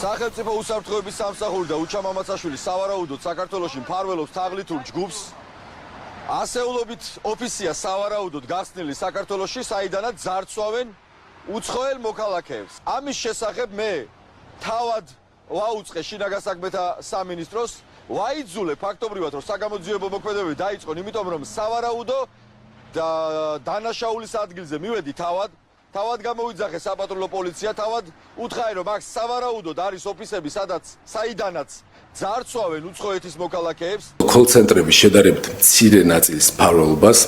სახელმწიფო უსაფრთხოების სამსახური და უჩა მამაცაშვილი სავარაუდოდ საქართველოში მფარველობს თაღლითურ ჯგუფს. ასეულობით ოფიცია სავარაუდოდ გახსნილი საქართველოში, საიდანაც ძარცვავენ უცხოელ მოქალაქეებს. ამის შესახებ მე თავად ვაუწყე შინაგან საქმეთა სამინისტროს, ვაიძულე ფაქტობრივად, რომ საგამოძიებო მოქმედებები დაიწყონ, იმიტომ რომ სავარაუდო და დანაშაულის ადგილზე მივედი თავად გამოვიძახე საპატრულო პოლიცია, თავად უთხრა რომ აქ სავარაუდოდ არის ოფისები, საიდანაც ძარცვავენ უცხოეთის მოქალაქეებს. კოლ-ცენტრების შედარებით მცირე ნაწილის მფარველობას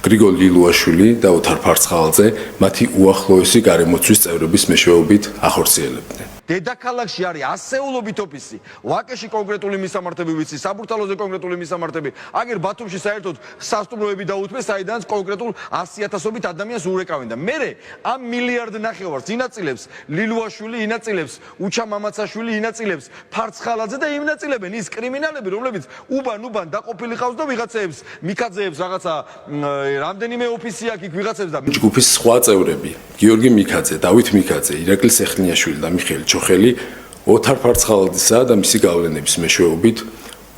გრიგოლ ლილუაშვილი და ოთარ ფარცხალაძე მათი უახლოესი გარემოცვის წევრების მეშვეობით ახორციელებდნენ. დედაქალაქში არის ასეულობით ოფისი, ვაკეში კონკრეტული მისამართები ვიცი, საბურთალოზე კონკრეტული მისამართები, აგერ ბათუმში საერთოდ სასტუმროები დაუთმეს, საიდანაც კონკრეტულ 100,000-ობით ადამიანს ურეკავენ და მე ამ მილიარდ ნახევარს ინაწილებს ლილუაშვილი, ინაწილებს უჩა მამაცაშვილი, ინაწილებს ფარცხალაძე და იმნაწილებენ ის კრიმინალები, რომლებიც უბან დაყოფილი ყავს და ვიღაცეებს მიქაძეებს რაღაცა რამდენიმე ოფისი აქვს იქ ვიღაცეებს და ჯგუფის სხვა წევრები გიორგი მიქაძე, დავით მიქაძე, ირაკლი სეხნიაშვილი და მიხეილ ჩოხელი ოთარ ფარცხალაძისა და მისი გავლენების მეშვეობით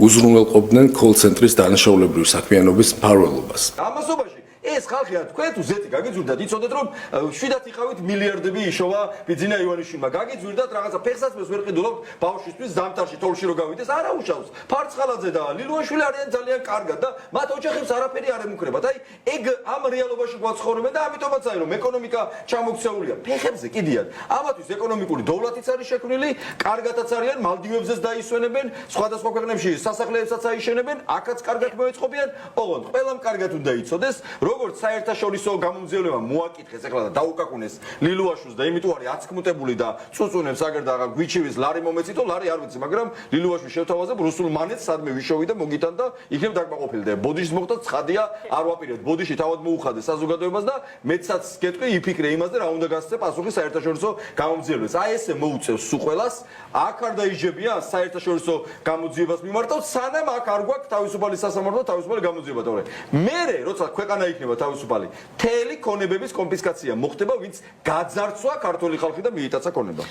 უზრუნველყოფდნენ კოლ-ცენტრის დანაშაულებრივი საქმიანობის მფარველობას. ამასობაში ეს ხალხია თქვენ თუ ზეთი გაგიძვირდათ, იცოდეთ რომ შვიდათ იყავით მილიარდები იშოვა ბიძინა ივანიშვილმა. გაგიძვირდათ რაღაცა ფეხსაცმელს ვერ ყიდულობთ ბავშვისთვის ზამთარში თოლში რო გავიდეს, არა უშავს. ფარცხალაძე და ლილუაშვილი არიან ძალიან კარგად და მათ ოჯახებს არაფერი არ ემუქრებათ. აი ეგ ამ რეალობაში გვაცხოვრებენ და ამიტომაც აი რომ ეკონომიკა ჩამოქცეულია. ფეხებზე კიდიან. ამათვის ეკონომიკური დოვლათიც არის შექმნილი, კარგადაც არიან, მალდივებზეც დაისვენებენ, სხვადასხვა ქვეყნებში სასახლეებსაც აიშენებენ, აქაც კარგად მოეწყობიან. ოღონდ ყველამ კარგად უნდა იცოდეს, როგორც საერთაშორისო გამომძიებლებმა მოაკითხეს ეხლა და დაუკაკუნეს ლილუაშვილს და იმიტომ არის აცკმუტებული და წუწუნებს აგერ და გვიჩივის ლარი მომეციტო, ლარი არ ვიცი, მაგრამ ლილუაშვილი შევთავაზებ რუსულ მანეთს სადმე ვიშოვი და მოგითან და იქნებ დაკმაყოფილი და ბოდიშს მოხდა ცხადია, არ ვაპირებთ. ბოდიში თავად მოუხადეს საზოგადოებას და მეცაც გეტყვი იფიქრე იმაზე რა უნდა გასცე პასუხი საერთაშორისო გამომძიებელს. აი ესე მოუწევს სულ ყველას, აქ არ დაიჯებიან საერთაშორისო გამოძიებას მიმართავთ, სანამ აქ არ გვაქვს თავისუფალი სასამართლო, თავისუფალი გამოძიება. თორე მე როცა ქვეყანა იქნება თავისუფალი, მთელი ქონებების კონფისკაცია მოხდება, ვინც გაძარცვა ქართული ხალხი და მიიტაცა ქონება.